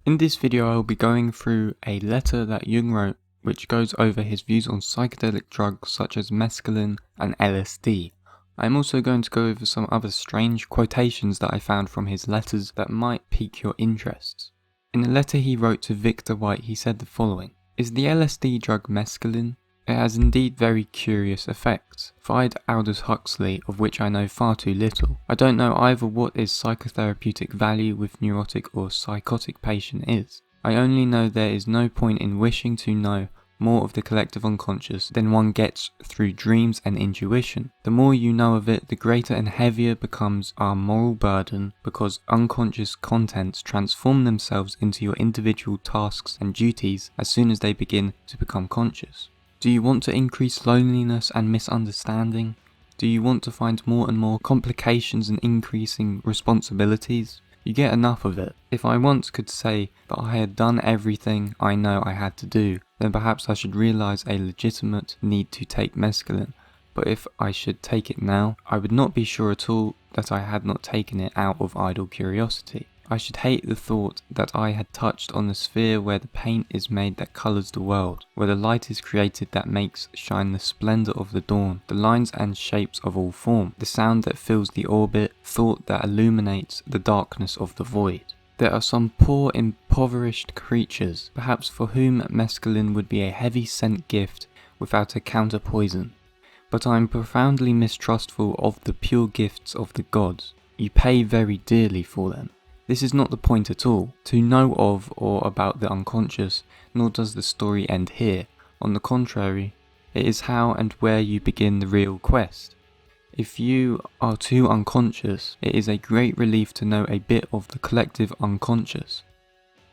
In this video I will be going through a letter that Jung wrote which goes over his views on psychedelic drugs such as mescaline and LSD. I am also going to go over some other strange quotations that I found from his letters that might pique your interest. In a letter he wrote to Victor White he said the following: "Is the LSD drug mescaline? It has indeed very curious effects. Fried Aldous Huxley, of which I know far too little. I don't know either what its psychotherapeutic value with neurotic or psychotic patient is. I only know there is no point in wishing to know more of the collective unconscious than one gets through dreams and intuition. The more you know of it, the greater and heavier becomes our moral burden, because unconscious contents transform themselves into your individual tasks and duties as soon as they begin to become conscious. Do you want to increase loneliness and misunderstanding? Do you want to find more and more complications and increasing responsibilities? You get enough of it. If I once could say that I had done everything I know I had to do, then perhaps I should realize a legitimate need to take mescaline. But if I should take it now, I would not be sure at all that I had not taken it out of idle curiosity. I should hate the thought that I had touched on the sphere where the paint is made that colours the world, where the light is created that makes shine the splendour of the dawn, the lines and shapes of all form, the sound that fills the orbit, thought that illuminates the darkness of the void. There are some poor impoverished creatures, perhaps for whom mescaline would be a heavy scent gift without a counter poison. But I am profoundly mistrustful of the pure gifts of the gods. You pay very dearly for them. This is not the point at all, to know of or about the unconscious, nor does the story end here. On the contrary, it is how and where you begin the real quest. If you are too unconscious, it is a great relief to know a bit of the collective unconscious.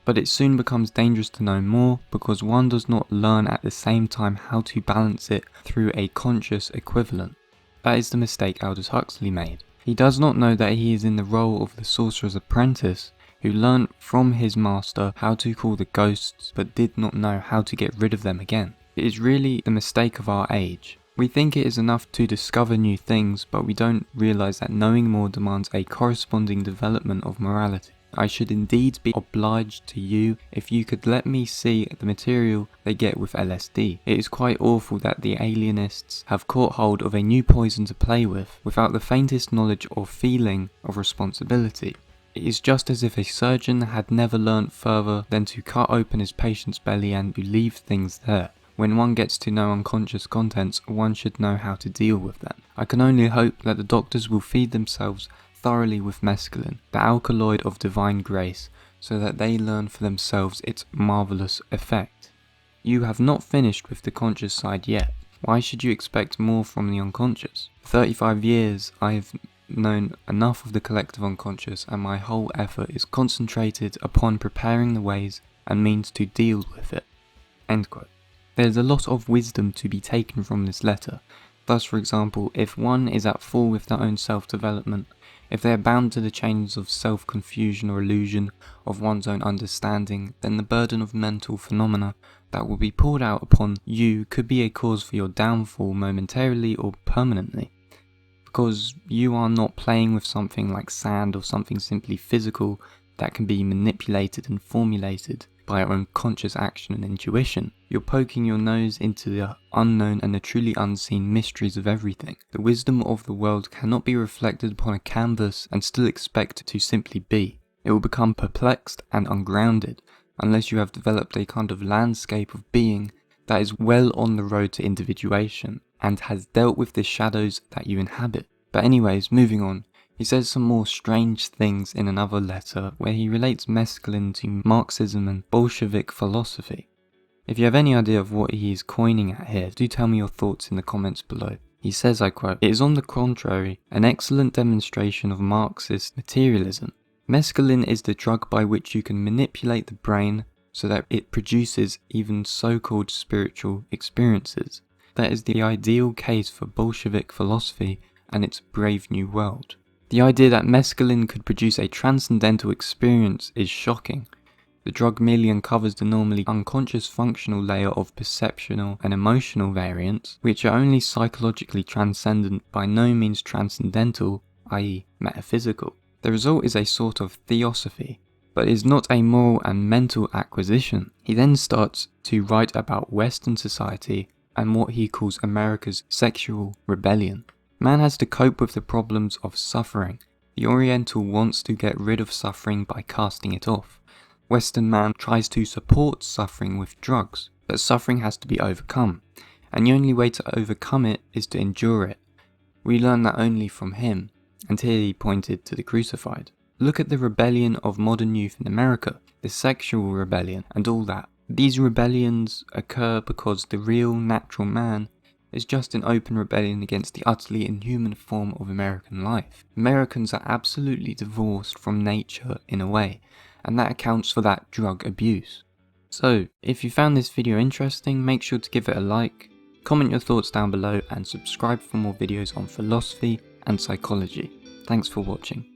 But it soon becomes dangerous to know more, because one does not learn at the same time how to balance it through a conscious equivalent. That is the mistake Aldous Huxley made. He does not know that he is in the role of the sorcerer's apprentice, who learnt from his master how to call the ghosts but did not know how to get rid of them again. It is really the mistake of our age. We think it is enough to discover new things, but we don't realise that knowing more demands a corresponding development of morality. I should indeed be obliged to you if you could let me see the material they get with LSD. It is quite awful that the alienists have caught hold of a new poison to play with, without the faintest knowledge or feeling of responsibility. It is just as if a surgeon had never learnt further than to cut open his patient's belly and to leave things there. When one gets to know unconscious contents, one should know how to deal with them. I can only hope that the doctors will feed themselves thoroughly with mescaline, the alkaloid of divine grace, so that they learn for themselves its marvellous effect. You have not finished with the conscious side yet. Why should you expect more from the unconscious? For 35 years I have known enough of the collective unconscious, and my whole effort is concentrated upon preparing the ways and means to deal with it." End quote. There is a lot of wisdom to be taken from this letter. Thus, for example, if one is at fault with their own self-development, if they are bound to the chains of self-confusion or illusion of one's own understanding, then the burden of mental phenomena that will be poured out upon you could be a cause for your downfall momentarily or permanently. Because you are not playing with something like sand or something simply physical that can be manipulated and formulated by your own conscious action and intuition. You're poking your nose into the unknown and the truly unseen mysteries of everything. The wisdom of the world cannot be reflected upon a canvas and still expect to simply be. It will become perplexed and ungrounded unless you have developed a kind of landscape of being that is well on the road to individuation and has dealt with the shadows that you inhabit. But anyways, moving on. He says some more strange things in another letter where he relates mescaline to Marxism and Bolshevik philosophy. If you have any idea of what he is coining at here, do tell me your thoughts in the comments below. He says, I quote, "It is on the contrary an excellent demonstration of Marxist materialism. Mescaline is the drug by which you can manipulate the brain so that it produces even so-called spiritual experiences. That is the ideal case for Bolshevik philosophy and its brave new world. The idea that mescaline could produce a transcendental experience is shocking. The drug merely uncovers the normally unconscious functional layer of perceptual and emotional variants, which are only psychologically transcendent, by no means transcendental, i.e. metaphysical. The result is a sort of theosophy, but is not a moral and mental acquisition. He then starts to write about Western society and what he calls America's sexual rebellion. Man has to cope with the problems of suffering. The Oriental wants to get rid of suffering by casting it off. Western man tries to support suffering with drugs, but suffering has to be overcome, and the only way to overcome it is to endure it. We learn that only from him, and here he pointed to the crucified. Look at the rebellion of modern youth in America, the sexual rebellion and all that. These rebellions occur because the real natural man is just an open rebellion against the utterly inhuman form of American life. Americans are absolutely divorced from nature in a way, and that accounts for that drug abuse. So, if you found this video interesting, make sure to give it a like, comment your thoughts down below and subscribe for more videos on philosophy and psychology. Thanks for watching.